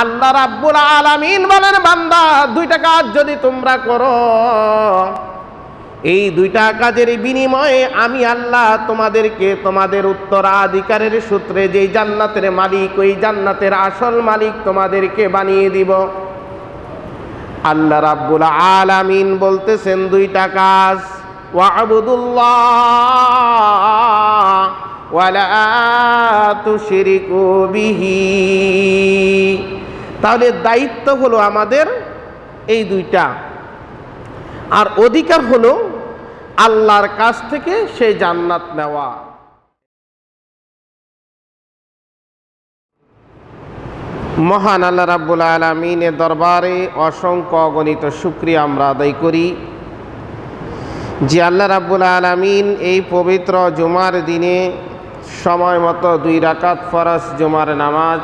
আল্লাহ রাব্বুল আলামিন বলেন, বান্দা দুইটা কাজ যদি তোমরা করো, এই দুইটা কাজের বিনিময়ে আমি আল্লাহ তোমাদেরকে তোমাদের উত্তরাধিকারের সূত্রে যেই জান্নাতের মালিক, ওই জান্নাতের আসল মালিক তোমাদেরকে বানিয়ে দিব। আল্লাহ রাব্বুল আলামিন বলতেছেন দুইটা কাজ, ওয়া'বুদুল্লাহ ওয়ালা তুশরিকু বিহি। তাহলে দায়িত্ব হলো আমাদের এই দুইটা, আর অধিকার হলো আল্লাহর কাছ থেকে সেই জান্নাত নেওয়া। মহান আল্লাহ রাব্বুল আলামিনের দরবারে অসংখ্য অগণিত শুকরিয়া আমরা আদায় করি যে আল্লাহ রাব্বুল আলামিন এই পবিত্র জুমার দিনে সময় মতো 2 রাকাত ফরজ জুমার নামাজ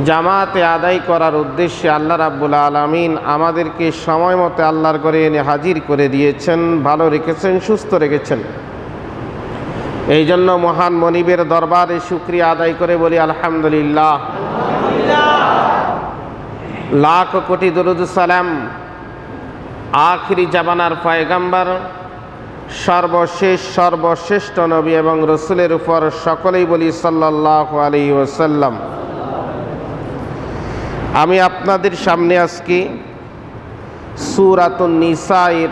জামাতে আদায় করার উদ্দেশ্যে আল্লাহ রাব্বুল আলামিন আমাদেরকে সময় মতো আল্লাহর ঘরে এনে হাজির করে দিয়েছেন, ভালো রেখেছেন, সুস্থ রেখেছেন। এই জন্য মহান মনিবের দরবারে শুকরিয়া আদায় করে বলি আলহামদুলিল্লাহ। লাখ কোটি দরুদ সালাম আখিরি জামানার পয়গম্বর সর্বশেষ সর্বশ্রেষ্ঠ নবী এবং রসুলের উপর সকলেই বলি সাল্লাল্লাহু আলাইহি ওয়াসাল্লাম। আমি আপনাদের সামনে আজকে সূরাতুন নিসায়ের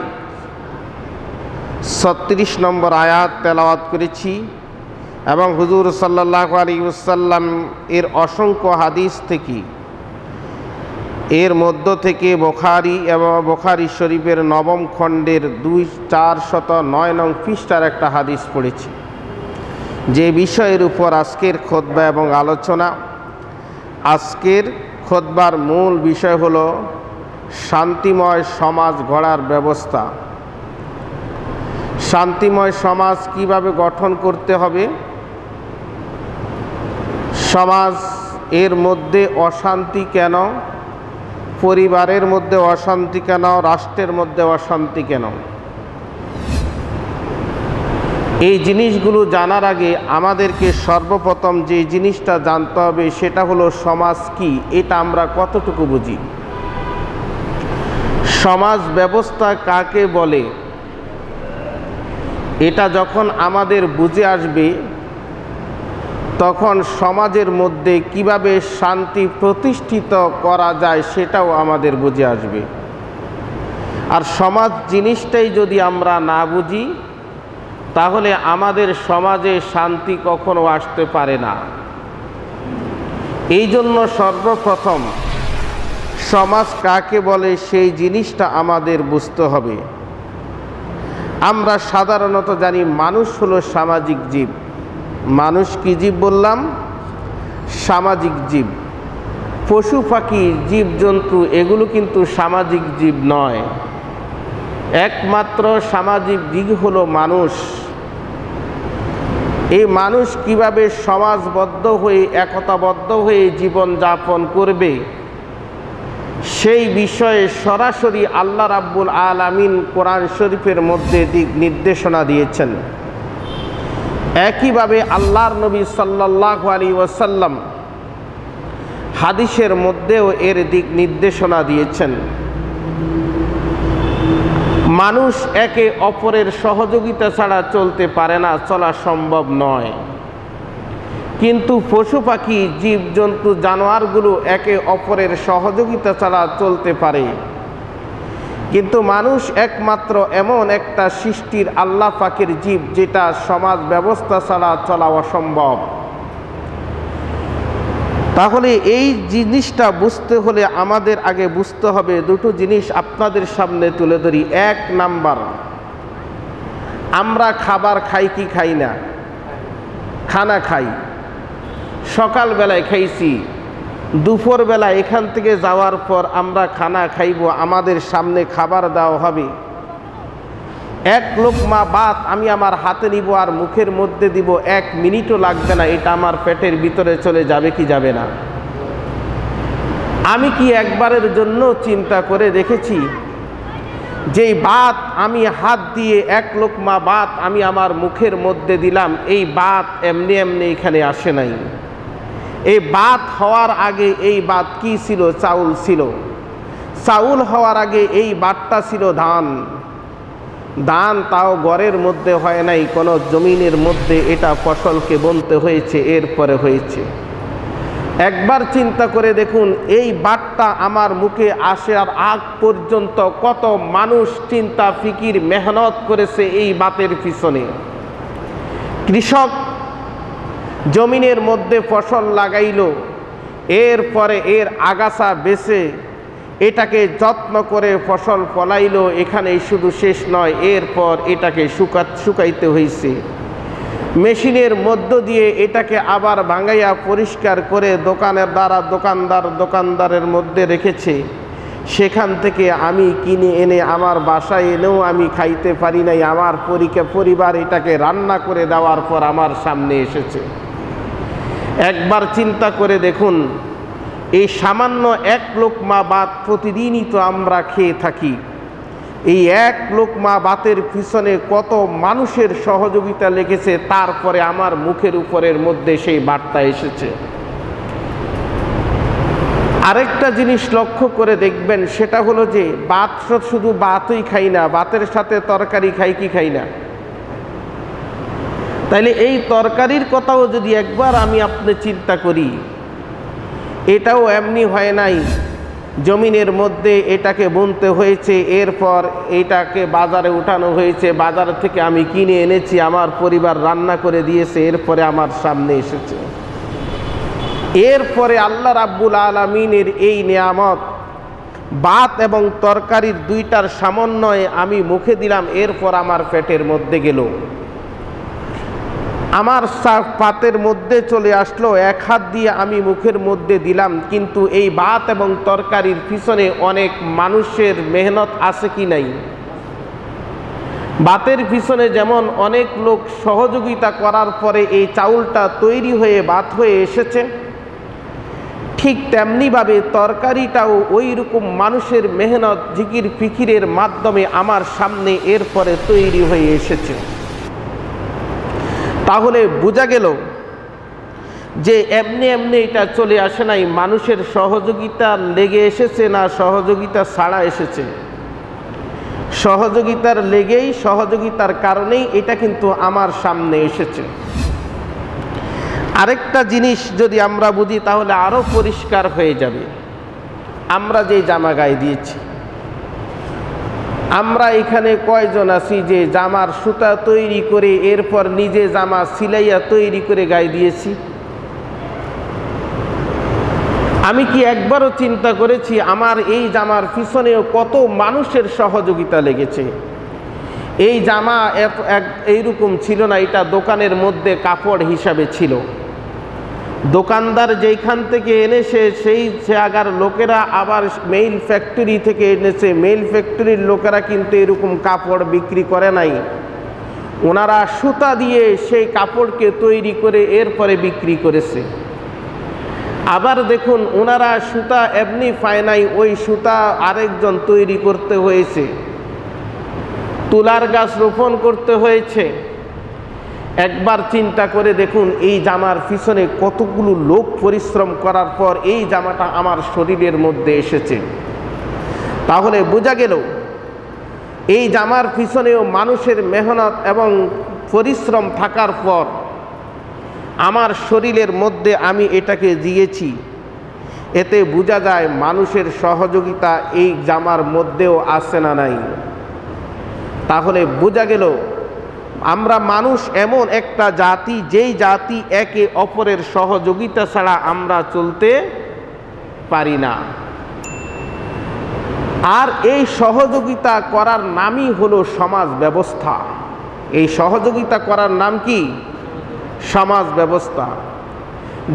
36 নম্বর আয়াত তেলাওয়াত করেছি এবং হুজুর সাল্লাল্লাহু আলাইহি ওয়াসাল্লাম এর অসংখ্য হাদিস থেকে, এর মধ্য থেকে বুখারী শরীফের 9ম খণ্ডের 409 নং পৃষ্ঠার একটা হাদিস পড়েছি, যে বিষয়ের উপর আজকের খুতবা এবং আলোচনা। আজকের খুতবার মূল বিষয় হলো শান্তিময় সমাজ গড়ার ব্যবস্থা। শান্তিময় সমাজ কিভাবে গঠন করতে হবে, সমাজ এর মধ্যে অশান্তি কেন, পরিবারের মধ্যে অশান্তি কেন, রাষ্ট্রের মধ্যে অশান্তি কেন, এই জিনিসগুলো জানার আগে আমাদেরকে সর্বপ্রথম যে জিনিসটা জানতে হবে সেটা হলো সমাজ কি, এটা আমরা কতটুকু বুঝি। সমাজ ব্যবস্থা কাকে বলে, এটা যখন আমাদের বুঝে আসবে তখন সমাজের মধ্যে কিভাবে শান্তি প্রতিষ্ঠিত করা যায় সেটাও আমাদের বুঝে আসবে। আর সমাজ জিনিসটাই যদি আমরা না বুঝি তাহলে আমাদের সমাজে শান্তি কখনো আসতে পারে না। এই জন্য সর্বপ্রথম সমাজ কাকে বলে সেই জিনিসটা আমাদের বুঝতে হবে। আমরা সাধারণত জানি মানুষ হলো সামাজিক জীব। মানুষ কি জীব বললাম? সামাজিক জীব। পশু পাখি জীবজন্তু এগুলো কিন্তু সামাজিক জীব নয়, একমাত্র সামাজিক জীব হলো মানুষ। এই মানুষ কিভাবে সমাজবদ্ধ হয়ে একতাবদ্ধ হয়ে জীবন যাপন করবে সেই বিষয়ে সরাসরি আল্লাহ রাব্বুল আলামিন কোরআন শরীফের মধ্যে দিক নির্দেশনা দিয়েছেন। একইভাবে আল্লাহর নবী সাল্লাল্লাহু আলাইহি ওয়াসাল্লাম হাদিসের মধ্যেও এর দিক নির্দেশনা দিয়েছেন। মানুষ একে অপরের সহযোগিতা ছাড়া চলতে পারে না, চলা সম্ভব নয়। কিন্তু পশু পাখি জীবজন্তু জানোয়ারগুলো একে অপরের সহযোগিতা ছাড়া চলতে পারে, কিন্তু মানুষ একমাত্র এমন একটা সৃষ্টির আল্লাহ পাকের জীব যেটা সমাজ ব্যবস্থা ছাড়া চলা অসম্ভব। তাহলে এই জিনিসটা বুঝতে হলে আমাদের আগে বুঝতে হবে দুটো জিনিস আপনাদের সামনে তুলে ধরি। 1 নাম্বার, আমরা খাবার খাই কি খাই না? খানা খাই। সকালবেলায় খাইছি, দুপুরবেলা এখান থেকে যাওয়ার পর আমরা খানা খাইব, আমাদের সামনে খাবার দেওয়া হবে। 1 লোকমা ভাত আমি আমার হাতে নিব আর মুখের মধ্যে দিব, 1 মিনিটও লাগবে না, এটা আমার পেটের ভিতরে চলে যাবে কি যাবে না? আমি কি একবারের জন্য চিন্তা করে দেখেছি যেই ভাত আমি হাত দিয়ে 1 লোকমা ভাত আমি আমার মুখের মধ্যে দিলাম, এই ভাত এমনি এমনি এখানে আসে নাই। এই বাত হওয়ার আগে এই বাত কি ছিল? চাউল ছিল। চাউল হওয়ার আগে এই বাতটা ছিল ধান। ধান তাও ঘরের মধ্যে হয় নাই, কোনো জমিনের মধ্যে এটা ফসলকে বুনতে হয়েছে, এরপরে হয়েছে। একবার চিন্তা করে দেখুন, এই বাতটা আমার মুখে আসার আগ পর্যন্ত কত মানুষ চিন্তা ফিকির মেহনত করেছে এই বাতের পিছনে। কৃষক জমিনের মধ্যে ফসল লাগাইল, এরপরে এর আগাছা বেছে এটাকে যত্ন করে ফসল ফলাইল। এখানেই শুধু শেষ নয়, এরপর এটাকে শুকাইতে হয়েছে। মেশিনের মধ্য দিয়ে এটাকে আবার ভাঙাইয়া পরিষ্কার করে দোকানদারের মধ্যে রেখেছে। সেখান থেকে আমি কিনে এনে আমার বাসায় এনেও আমি খাইতে পারি নাই, আমার পরিবার এটাকে রান্না করে দেওয়ার পর আমার সামনে এসেছে। একবার চিন্তা করে দেখুন, এই সামান্য এক লোকমা ভাত প্রতিদিনই তো আমরা খেয়ে থাকি। এই এক লোকমা ভাতের পিছনে কত মানুষের সহযোগিতা লেগেছে, তারপরে আমার মুখের উপরের মধ্যে সেই ভাতটা এসেছে। আরেকটা জিনিস লক্ষ্য করে দেখবেন, সেটা হলো যে ভাত শুধু ভাতই খাই না, ভাতের সাথে তরকারি খাই কি খাই না? তাইলে এই তরকারির কথাও যদি একবার আমি আপনি চিন্তা করি, এটাও এমনি হয় নাই, জমিনের মধ্যে এটাকে বুনতে হয়েছে, এরপর এটাকে বাজারে উঠানো হয়েছে, বাজার থেকে আমি কিনে এনেছি, আমার পরিবার রান্না করে দিয়েছে, এরপরে আমার সামনে এসেছে। এরপরে আল্লাহ রাব্বুল আলামিনের এই নিয়ামত ভাত এবং তরকারির দুইটার সমন্বয়ে আমি মুখে দিলাম, এরপর আমার পেটের মধ্যে গেল, আমার পাতের মধ্যে চলে আসলো, এক হাত দিয়ে আমি মুখের মধ্যে দিলাম। কিন্তু এই ভাত এবং তরকারির পিছনে অনেক মানুষের মেহনত আছে কি নাই? ভাতের পিছনে যেমন অনেক লোক সহযোগিতা করার পরে এই চাউলটা তৈরি হয়ে ভাত হয়ে এসেছে, ঠিক তেমনিভাবে তরকারিটাও ওই রকম মানুষের মেহনত জিকির ফিকিরের মাধ্যমে আমার সামনে এরপরে তৈরি হয়ে এসেছে। তাহলে বোঝা গেল যে এমনি এমনি এটা চলে আসে নাই, মানুষের সহযোগিতা লেগে এসেছে না সহযোগিতা ছাড়া এসেছে? সহযোগিতার লেগেই, সহযোগিতার কারণেই এটা কিন্তু আমার সামনে এসেছে। আরেকটা জিনিস যদি আমরা বুঝি তাহলে আরো পরিষ্কার হয়ে যাবে। আমরা যে জামা গায়ে দিয়েছি, আমরা এখানে কয়জন আছি যে জামার সুতা তৈরি করে এরপর নিজে জামা সিলাইয়া তৈরি করে গায়ে দিয়েছি? আমি কি একবারও চিন্তা করেছি আমার এই জামার পিছনেও কত মানুষের সহযোগিতা লেগেছে? এই জামা এইরকম ছিল না, এটা দোকানের মধ্যে কাপড় হিসাবে ছিল। দোকানদার যেখান থেকে এনেছে সেই জায়গার লোকেরা আবার মেইল ফ্যাক্টরি থেকে এনেছে। মেইল ফ্যাক্টরির লোকেরা কিন্তু এরকম কাপড় বিক্রি করে নাই, ওনারা সুতা দিয়ে সেই কাপড়কে তৈরি করে এরপরে বিক্রি করেছে। আবার দেখুন, ওনারা সুতা এমনি পায় নাই, ওই সুতা আরেকজন তৈরি করতে হয়েছে, তুলার গাছ রোপণ করতে হয়েছে। একবার চিন্তা করে দেখুন, এই জামার পিছনে কতগুলো লোক পরিশ্রম করার পর এই জামাটা আমার শরীরের মধ্যে এসেছে। তাহলে বোঝা গেল এই জামার পিছনেও মানুষের মেহনত এবং পরিশ্রম থাকার পর আমার শরীরের মধ্যে আমি এটাকে দিয়েছি। এতে বোঝা যায় মানুষের সহযোগিতা এই জামার মধ্যেও আছে না নাই? তাহলে বোঝা গেল আমরা মানুষ এমন একটা জাতি, যেই জাতি একে অপরের সহযোগিতা ছাড়া আমরা চলতে পারি না। আর এই সহযোগিতা করার নামই হলো সমাজ ব্যবস্থা। এই সহযোগিতা করার নাম কি? সমাজ ব্যবস্থা।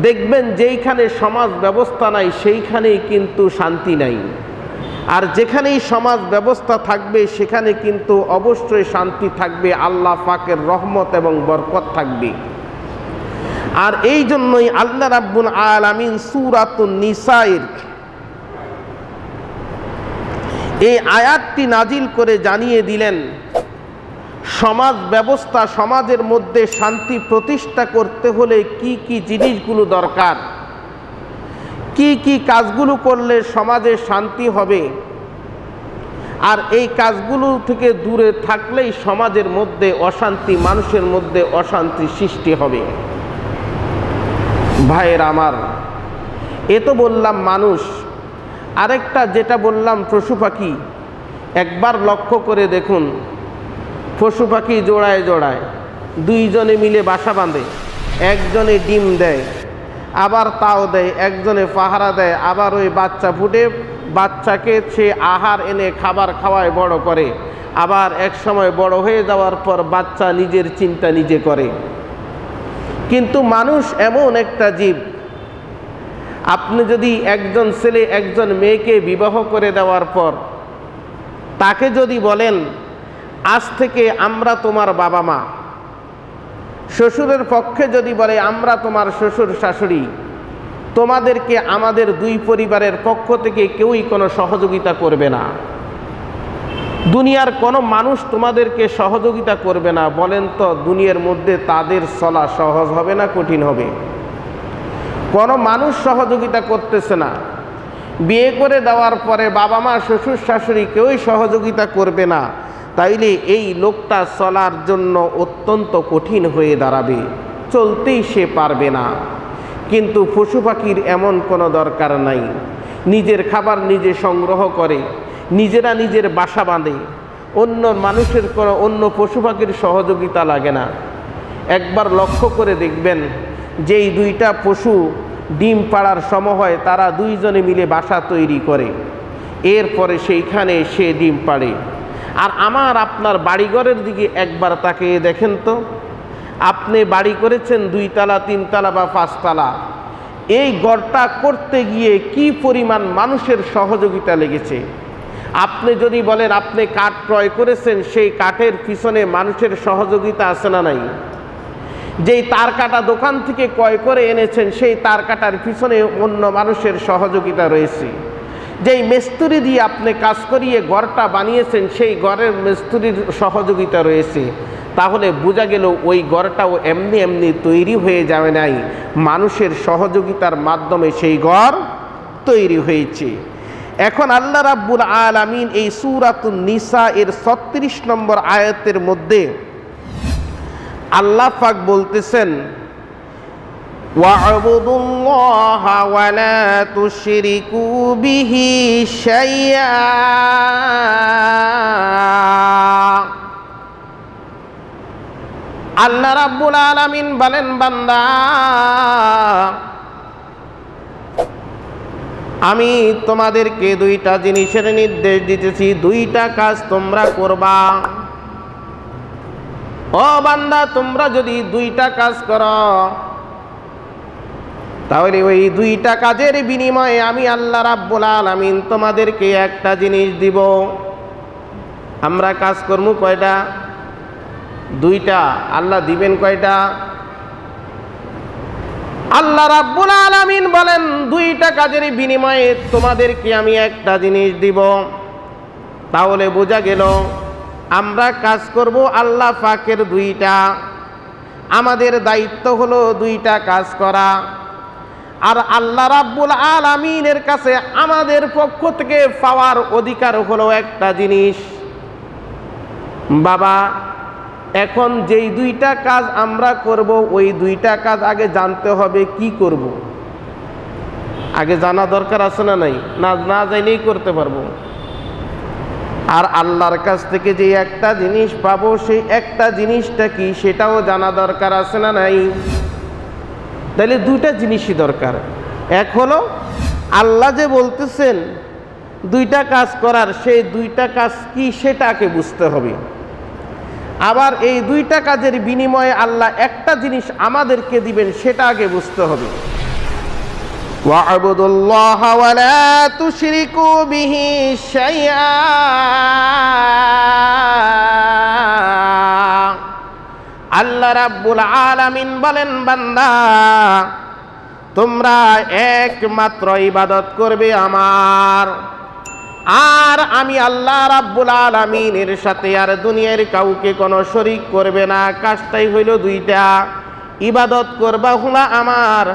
দেখবেন যেইখানে সমাজ ব্যবস্থা নাই সেইখানেই কিন্তু শান্তি নাই, আর যেখানেই সমাজ ব্যবস্থা থাকবে সেখানে কিন্তু অবশ্যই শান্তি থাকবে, আল্লাহ পাকের রহমত এবং বরকত থাকবে। আর এই জন্যই আল্লাহ রাব্বুল আলামিন সূরাতুন নিসায়ের এই আয়াতটি নাজিল করে জানিয়ে দিলেন সমাজ ব্যবস্থা, সমাজের মধ্যে শান্তি প্রতিষ্ঠা করতে হলে কি কি জিনিসগুলো দরকার। কি কি কাজগুলো করলে সমাজে শান্তি হবে, আর এই কাজগুলো থেকে দূরে থাকলেই সমাজের মধ্যে অশান্তি, মানুষের মধ্যে অশান্তি সৃষ্টি হবে। ভাইয়ের আমার, এ তো বললাম মানুষ, আরেকটা যেটা বললাম পশু পাখি। একবার লক্ষ্য করে দেখুন, পশু পাখি জোড়ায় জোড়ায় দুইজনে মিলে বাসা বাঁধে, একজনে ডিম দেয়, আবার তাও দেয়, একজনে পাহারা দেয়, আবার ওই বাচ্চা ফুটে বাচ্চাকে সে আহার এনে খাবার খাওয়ায় বড় করে, আবার এক সময় বড় হয়ে যাওয়ার পর বাচ্চা নিজের চিন্তা নিজে করে। কিন্তু মানুষ এমন একটা জীব, আপনি যদি একজন ছেলে একজন মেয়েকে বিবাহ করে দেওয়ার পর তাকে যদি বলেন আজ থেকে আমরা তোমার বাবা মা, শ্বশুরের পক্ষে যদি বলে আমরা তোমার শ্বশুর শাশুড়ি, তোমাদেরকে আমাদের দুই পরিবারের পক্ষ থেকে কেউই কোনো সহযোগিতা করবে না, দুনিয়ার কোনো মানুষ তোমাদেরকে সহযোগিতা করবে না, বলেন তো দুনিয়ার মধ্যে তাদের চলা সহজ হবে না কঠিন হবে? কোনো মানুষ সহযোগিতা করতেছে না। বিয়ে করে দেওয়ার পরে বাবা মা শ্বশুর শাশুড়ি কেউই সহযোগিতা করবে না, তাইলে এই লোকটা চলার জন্য অত্যন্ত কঠিন হয়ে দাঁড়াবে, চলতেই সে পারবে না। কিন্তু পশু পাখির এমন কোনো দরকার নাই, নিজের খাবার নিজে সংগ্রহ করে, নিজেরা নিজের বাসা বাঁধে, অন্য মানুষের কোনো অন্য পশু পাখির সহযোগিতা লাগে না। একবার লক্ষ্য করে দেখবেন, যেই দুইটা পশু ডিম পাড়ার সময় হয় তারা দুইজনে মিলে বাসা তৈরি করে, এরপরে সেইখানে সে ডিম পাড়ে। আর আমার আপনার বাড়িঘরের দিকে একবার তাকিয়ে দেখেন তো, আপনি বাড়ি করেছেন 2 তলা 3 তলা বা 5 তলা, এই ঘরটা করতে গিয়ে কি পরিমাণ মানুষের সহযোগিতা লেগেছে। আপনি যদি বলেন আপনি কাঠ ক্রয় করেছেন, সেই কাঠের পিছনে মানুষের সহযোগিতা আছে না নাই? যেই তার কাটা দোকান থেকে ক্রয় করে এনেছেন, সেই তার কাটার পিছনে অন্য মানুষের সহযোগিতা রয়েছে। যেই মিস্ত্রি দিয়ে আপনি কাজ করিয়ে ঘরটা বানিয়েছেন, সেই ঘরের মিস্ত্রির সহযোগিতা রয়েছে। তাহলে বোঝা গেল ওই ঘরটাও এমনি এমনি তৈরি হয়ে যাবে নাই, মানুষের সহযোগিতার মাধ্যমে সেই ঘর তৈরি হয়েছে। এখন আল্লাহ রাব্বুল আলামিন এই সূরাতুন নিসা এর 36 নম্বর আয়াতের মধ্যে আল্লাহ পাক বলতেছেন, ওয়া'বুদুল্লাহা ওয়া লা তুশরিকু বিহি শাইআ। আল্লাহ রাব্বুল আলামিন বলেন, বান্দা আমি তোমাদেরকে 2টা জিনিসের নির্দেশ দিতেছি, 2টা কাজ তোমরা করবা। ও বান্দা, তোমরা যদি 2টা কাজ করো, তাহলে ওই 2টা কাজের বিনিময়ে আমি আল্লাহ রাব্বুল আলামিন তোমাদেরকে একটা জিনিস দিব। আমরা কাজ করবো কয়টা? 2টা। আল্লাহ দিবেন কয়টা? আল্লাহ রাব্বুল আলামিন বলেন 2টা কাজের বিনিময়ে তোমাদেরকে আমি একটা জিনিস দিব। তাহলে বোঝা গেল আমরা কাজ করব আল্লাহ পাকের 2টা, আমাদের দায়িত্ব হলো 2টা কাজ করা। আর আল্লাহ রাব্বুল আলামিনের কাছে আমাদের পক্ষ থেকে পাওয়ার অধিকার হলো একটা জিনিস। বাবা, এখন যেই 2টা কাজ আমরা করব, ওই 2টা কাজ আগে জানতে হবে কি করব। আগে জানা দরকার আছে না নাই? না জানলেই করতে পারবো। আর আল্লাহর কাছ থেকে যে একটা জিনিস পাবো, সেই একটা জিনিসটা কি সেটাও জানা দরকার আছে না নাই? তাহলে 2টা জিনিসই দরকার। এক হলো আল্লাহ যে বলতেছেন 2টা কাজ করার, সেই 2টা কাজ কি সেটাকে বুঝতে হবে। আবার এই 2টা কাজের বিনিময়ে আল্লাহ একটা জিনিস আমাদেরকে দিবেন, সেটা আগে বুঝতে হবে। ওয়া'বুদুল্লাহা ওয়া লা তুশরিকু বিহি শাইআ। আল্লাহ রাব্বুল আলামিন বলেন, বান্দা তোমরা একমাত্র ইবাদত করবে আমার, আর আমি আল্লাহ রাব্বুল আলামিনের সাথে আর দুনিয়ার কাউকে কোনো শরীক করবে না। কাজটাই হইল 2টা, ইবাদত করবা হলো আমার,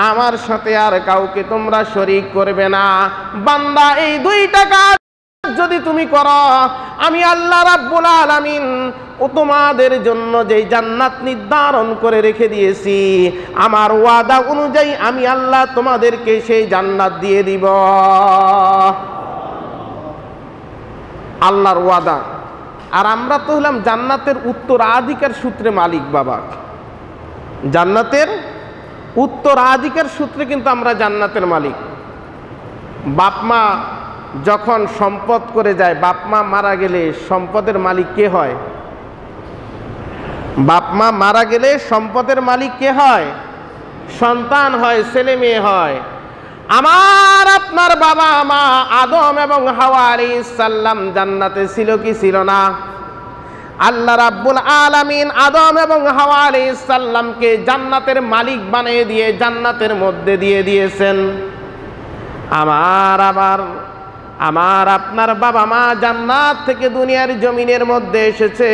আমার সাথে আর কাউকে তোমরা শরীক করবে না। বান্দা এই দুইটা কাজ যদি তুমি করো, আমি আল্লাহ রাব্বুল আলামিন ও তোমাদের জন্য যেই জান্নাত নির্ধারণ করে রেখে দিয়েছি, আমার ওয়াদা অনুযায়ী আমি আল্লাহ তোমাদেরকে সেই জান্নাত দিয়ে দিব। আল্লাহর ওয়াদা। আর আমরা তো হলাম জান্নাতের উত্তরাধিকার সূত্রে মালিক বাবা। জান্নাতের উত্তরাধিকার সূত্রে কিন্তু আমরা জান্নাতের মালিক। বাপ মা যখন সম্পদ করে যায়, বাপ মা মারা গেলে সম্পদের মালিক কে হয়? বাপ মা মারা গেলে সম্পদের মালিক কে হয়? সন্তান হয়, ছেলে মেয়ে হয়। আমার আপনার বাবা মা আদম এবং হাওয়া আলাইহিস সালাম জান্নাতে ছিল কি ছিল না? আল্লাহ রাব্বুল আলামিন আদম এবং হাওয়া আলাইহিস সালামকে জান্নাতের মালিক বানিয়ে দিয়ে জান্নাতের মধ্যে দিয়ে দিয়েছেন। আমার আপনার বাবা মা জান্নাত থেকে দুনিয়ার জমিনের মধ্যে এসেছে,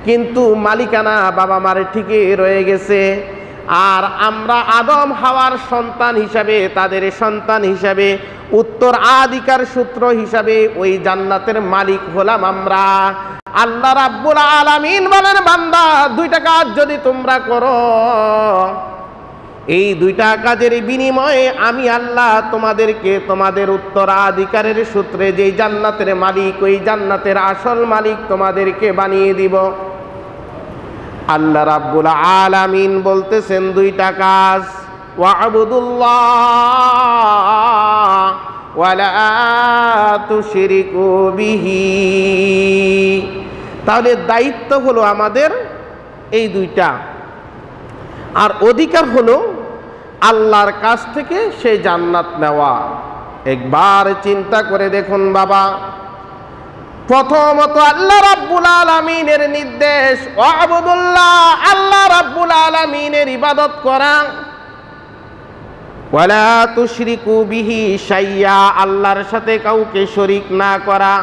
কিন্তু মালিকানা বাবা মার ঠিকই রয়ে গেছে। আর আমরা আদম হাওয়ার সন্তান হিসাবে, তাদের সন্তান হিসাবে, উত্তরাধিকার সূত্র হিসাবে ওই জান্নাতের মালিক হলাম আমরা। আল্লাহ রাব্বুল আলামিন বলেন, বান্দা দুইটা কাজ যদি তোমরা করো, এই দুইটা কাজের বিনিময়ে আমি আল্লাহ তোমাদেরকে তোমাদের উত্তরাধিকারের সূত্রে যেই জান্নাতের মালিক, ওই জান্নাতের আসল মালিক তোমাদেরকে বানিয়ে দিব। আল্লাহ রাব্বুল আলামিন বলতেছেন দুইটা কাজ, ওয়া'বুদুল্লাহ ওয়া লা তুশরিকু বিহি। তাহলে দায়িত্ব হলো আমাদের এই দুইটা, আর অধিকার হলো আল্লাহর কাছ থেকে সেই জান্নাত নেওয়া। একবার চিন্তা করে দেখুন বাবা, প্রথমত আল্লাহ রাব্বুল আলামিনের নির্দেশ, ওয়া'বুদুল্লাহ, আল্লাহ রাব্বুল আলামিনের ইবাদত করা, ওয়া লা তুশরিকু বিহি শাইয়া, আল্লাহর সাথে কাউকে শরীক না করা।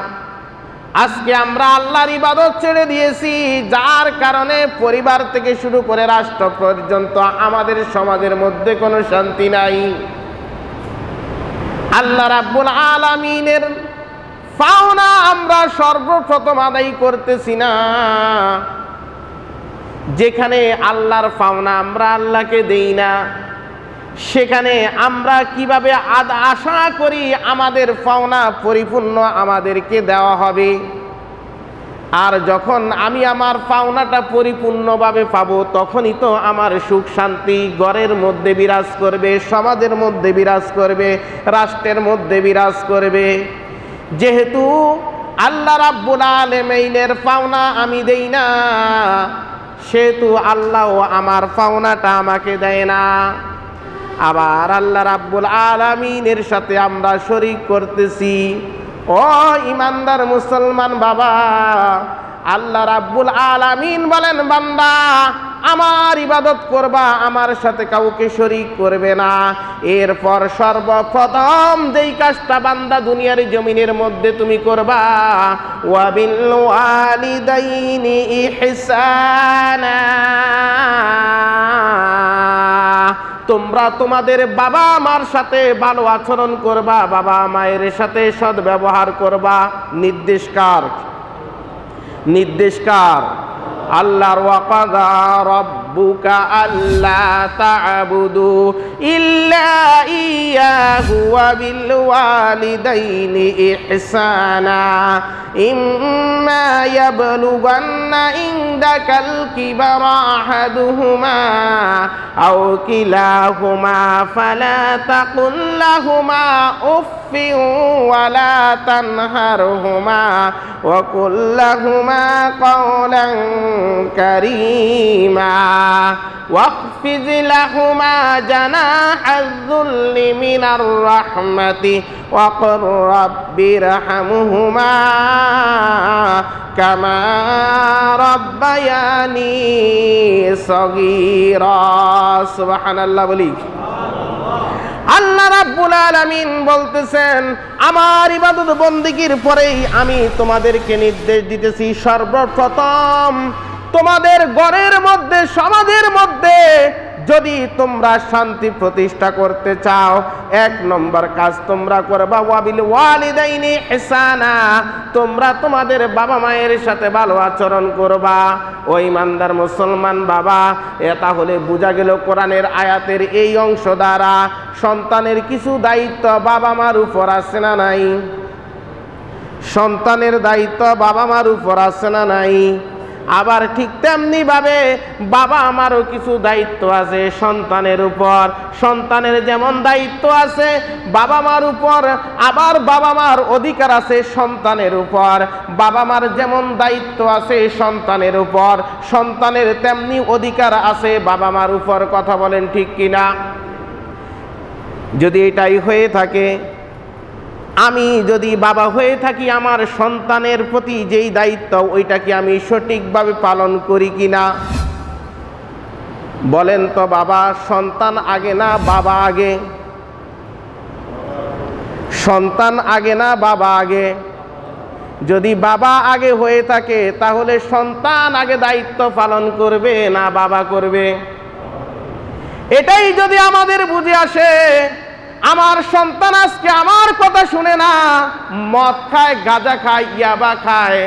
আজকে আমরা আল্লাহর ইবাদত ছেড়ে দিয়েছি, যার কারণে পরিবার থেকে শুরু করে রাষ্ট্র পর্যন্ত আমাদের সমাজের মধ্যে কোনো শান্তি নাই। আল্লাহ রাব্বুল আলামিনের পাওনা আমরা সর্বপ্রথম আদায় করতেছি না। যেখানে আল্লাহর পাওনা আমরা আল্লাহকে দেই না, সেখানে আমরা কিভাবে আশা করি আমাদের পাওনা পরিপূর্ণ আমাদেরকে দেওয়া হবে? আর যখন আমি আমার পাওনাটা পরিপূর্ণভাবে পাবো, তখনই তো আমার সুখ শান্তি ঘরের মধ্যে বিরাজ করবে, সমাজের মধ্যে বিরাজ করবে, রাষ্ট্রের মধ্যে বিরাজ করবে। যেহেতু আল্লাহ রাব্বুল আলামিনের পাওনা আমি দেই না, সেহেতু আল্লাহ আমার পাওনাটা আমাকে দেয় না। আবার আল্লাহ রাব্বুল আলামিনের সাথে আমরা শরীক করতেছি। ও ইমানদার মুসলমান বাবা, আল্লাহ রাব্বুল আলামিন বলেন, বান্দা আমার ইবাদত করবা, আমার সাথে কাউকে শরীক করবে না। এরপর সর্বপ্রথম যেই কাজটা বান্দা দুনিয়ার জমিনের মধ্যে তুমি করবা, ওয়া বিল ওয়ালিদাইনি ইহসানা, তোমরা তোমাদের বাবা মার সাথে ভালো আচরণ করবা, বাবা মায়ের সাথে সদ্ব্যবহার করবা। নির্দেশকার আল্লাহর, ওয়া কাযা রাব্বুকা আল্লা তা'বুদু ইল্লা ইয়্যাহু ওয়া বিল ওয়ালিদাইনি ইহসানা ইম্মা ইয়াবলুগান্না ইনদাকাল কিবারা আহাদুহুমা আও কিলাহুমা ফালা তাকুল লাহুমা উফফিন ওয়া লা তানহারহুমা ওয়া কুল লাহুমা কাওলান কারীমা واخفض لهما جناح الذل من الرحمة وقل رب ارحمهما كما ربياني صغيرا سبحان الله বলি। আল্লাহ রাব্বুল আলামিন বলতেছেন, আমার ইবাদত বন্দেগীর পরেই আমি তোমাদেরকে নির্দেশ দিতেছি, সর্বপ্রথম তোমাদের ঘরের মধ্যে, সমাজের মধ্যে যদি তোমরা শান্তি প্রতিষ্ঠা করতে চাও, 1 নম্বর কাজ তোমরা করবা ওয়াবিল ওয়ালিদাইনি ইহসানা, তোমরা তোমাদের বাবা মায়ের সাথে ভালো আচরণ করবা। ও ইমানদার মুসলমান বাবা, তাহলে বোঝা গেল কোরআনের আয়াতের এই অংশ দ্বারা সন্তানের কিছু দায়িত্ব বাবা মার উপর আছে না নাই? সন্তানের দায়িত্ব বাবা মার উপর আছে না নাই? আবার ঠিক তেমনি ভাবে বাবা আমারও কিছু দায়িত্ব আছে সন্তানের উপর। সন্তানের যেমন দায়িত্ব আছে বাবা মার উপর, আবার বাবা মার অধিকার আছে সন্তানের উপর। বাবা মার যেমন দায়িত্ব আছে সন্তানের উপর, সন্তানের তেমনি অধিকার আছে বাবা মার উপর। কথা বলেন ঠিক কিনা? যদি এটাই হয়ে থাকে, আমি যদি বাবা হয়ে থাকি, আমার সন্তানের প্রতি যেই দায়িত্ব ওইটা কি আমি সঠিকভাবে পালন করি কিনা? বলেন তো বাবা, সন্তান আগে না বাবা আগে? সন্তান আগে না বাবা আগে? যদি বাবা আগে হয়ে থাকে তাহলে সন্তান আগে দায়িত্ব পালন করবে না বাবা করবে? এটাই যদি আমাদের বুঝে আসে, আমার সন্তান আজকে আমার কথা শুনে না, মদ খায়, গাঁজা খায়, ইয়াবা খায়,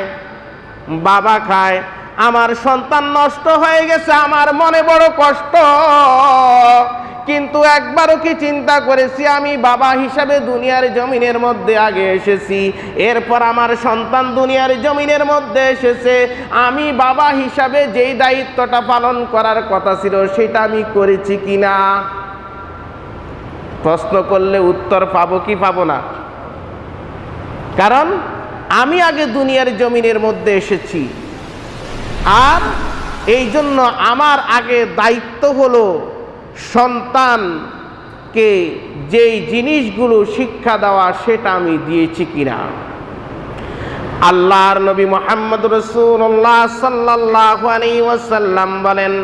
বাবা খায়, আমার সন্তান নষ্ট হয়ে গেছে, আমার মনে বড় কষ্ট। কিন্তু একবারও কি চিন্তা করেছি আমি বাবা হিসাবে দুনিয়ার জমিনের মধ্যে আগে এসেছি, এরপর আমার সন্তান দুনিয়ার জমিনের মধ্যে এসেছে, আমি বাবা হিসাবে যেই দায়িত্বটা পালন করার কথা ছিল সেটা আমি করেছি কিনা? প্রশ্ন করলে উত্তর পাবো কি পাবো না? কারণ আমি আগে দুনিয়ার জমিনের মধ্যে এসেছি, আর এই জন্য আমার আগে দায়িত্ব হলো সন্তানকে যেই জিনিসগুলো শিক্ষা দেওয়া সেটা আমি দিয়েছি কিনা। আল্লাহর নবী মুহাম্মদ রাসূলুল্লাহ সাল্লাল্লাহু আলাইহি ওয়াসাল্লাম বলেন,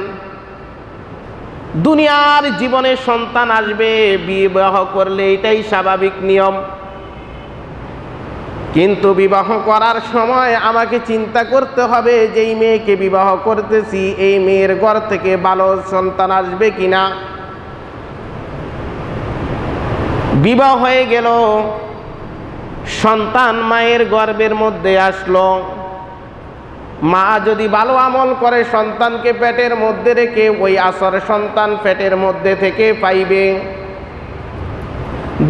দুনিয়ার জীবনে সন্তান আসবে, বিবাহ করলে এটাই স্বাভাবিক নিয়ম। কিন্তু বিবাহ করার সময় আমাকে চিন্তা করতে হবে যে এই মেয়েকে বিবাহ করতেছি, এই মেয়ের ঘর থেকে ভালো সন্তান আসবে কিনা। বিবাহ হয়ে গেল, সন্তান মায়ের গর্ভের মধ্যে আসলো, মা যদি ভালো আমল করে সন্তানকে পেটের মধ্যে রেখে ওই আসর সন্তান পেটের মধ্যে থেকে পাইবে।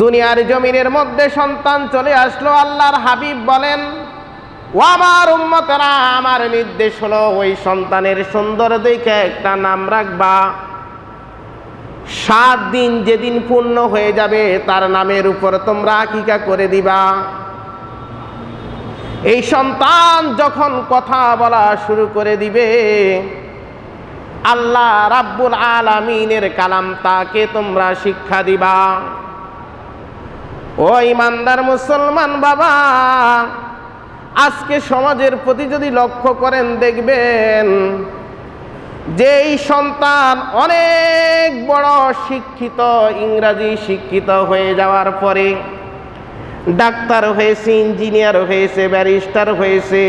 দুনিয়ার জমিনের মধ্যে সন্তান চলে আসলো, আল্লাহর হাবিব বলেন, ও আমার উম্মতেরা, আমার নির্দেশ হলো ওই সন্তানের সুন্দর দেখে একটা নাম রাখবা। 7 দিন যেদিন পূর্ণ হয়ে যাবে তার নামের উপর তোমরা আকিকা করে দিবা। এই সন্তান যখন কথা বলা শুরু করে দিবে, আল্লাহ রাব্বুল আলামিনের কালাম তাকে তোমরা শিক্ষা দিবা। ও ইমানদার মুসলমান বাবা, আজকে সমাজের প্রতি যদি লক্ষ্য করেন দেখবেন যে এই সন্তান অনেক বড় শিক্ষিত, ইংরেজি শিক্ষিত হয়ে যাওয়ার পরে ডাক্তার হয়েছে, ইঞ্জিনিয়ার হয়েছে, ব্যারিস্টার হয়েছে।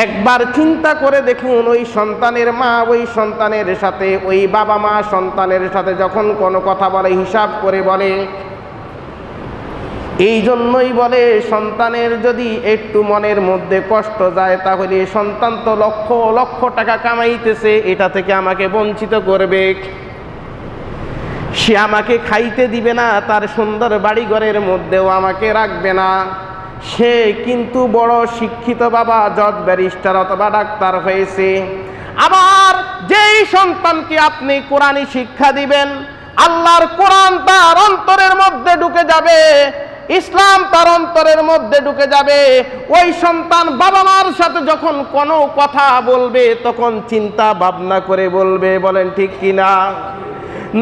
একবার চিন্তা করে দেখুন, ওই সন্তানের মা ওই সন্তানের সাথে, ওই বাবা মা সন্তানের সাথে যখন কোনো কথা বলে হিসাব করে বলে। এই জন্যই বলে সন্তানের যদি একটু মনের মধ্যে কষ্ট যায় তাহলে সন্তান তো লক্ষ লক্ষ টাকা কামাইতেছে, এটা থেকে আমাকে বঞ্চিত করবে, সে আমাকে খাইতে দিবে না, তার সুন্দর বাড়িঘরের মধ্যেও আমাকে রাখবে না। সে কিন্তু বড় শিক্ষিত বাবা, জজ, ব্যারিস্টার অথবা ডাক্তার হয়েছে। আবার যেই সন্তানকে আপনি কোরআনী শিক্ষা দিবেন, আল্লাহর কোরআন তার অন্তরের মধ্যে ঢুকে যাবে, ইসলাম তার অন্তরের মধ্যে ঢুকে যাবে, ওই সন্তান বাবা মার সাথে যখন কোনো কথা বলবে তখন চিন্তা ভাবনা করে বলবে। বলেন ঠিক কিনা?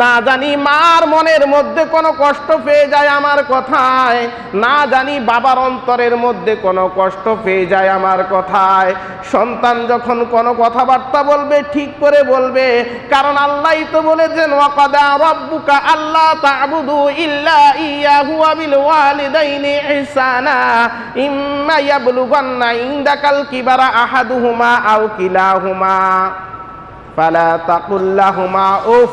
না জানি মার মনের মধ্যে কোনো কষ্ট পেয়ে যায় আমার কথায়, না জানি বাবার অন্তরের মধ্যে কোনো কষ্ট পেয়ে যায় আমার কথায়। সন্তান যখন কোনো কথাবার্তা বলবে ঠিক করে বলবে, কারণ আল্লাহই তো বলেছেন, ওয়াকাদা রাব্বুকা আল্লা তা'বুদু ইল্লা ইয়াহু ওয়া বিল ওয়ালিদাইনি ইহসানা ইম্মা ইয়াবলুগান্না ইনদাকাল কিবারা আহাদুহুমা আও কিলাহুমা ফালা তাকুল লাহুমা উফ।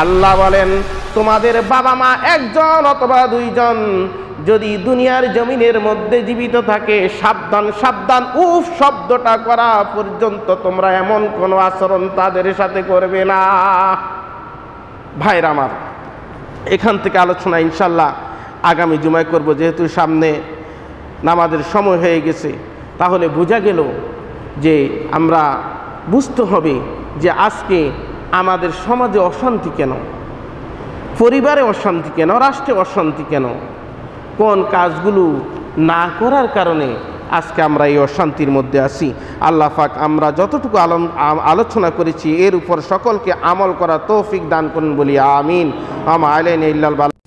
আল্লাহ বলেন তোমাদের বাবা মা একজন অথবা দুইজন যদি দুনিয়ার জমিনের মধ্যে জীবিত থাকে, সাবধান সাবধান উফ শব্দটা করা পর্যন্ত তোমরা এমন কোনো আচরণ তাদের সাথে করবে না। ভাইরা আমার, এখান থেকে আলোচনা ইনশাল্লাহ আগামী জুমায় করব, যেহেতু সামনে নামাজের সময় হয়ে গেছে। তাহলে বোঝা গেল যে আমরা বুঝতে হবে যে আজকে আমাদের সমাজে অশান্তি কেন, পরিবারে অশান্তি কেন, রাষ্ট্রে অশান্তি কেন, কোন কাজগুলো না করার কারণে আজকে আমরা এই অশান্তির মধ্যে আছি। আল্লাহ পাক আমরা যতটুকু আলোচনা করেছি এর উপর সকলকে আমল করা তৌফিক দান করুন বলি আমিন। আমা আলাইনা ইল্লাল বালাগ।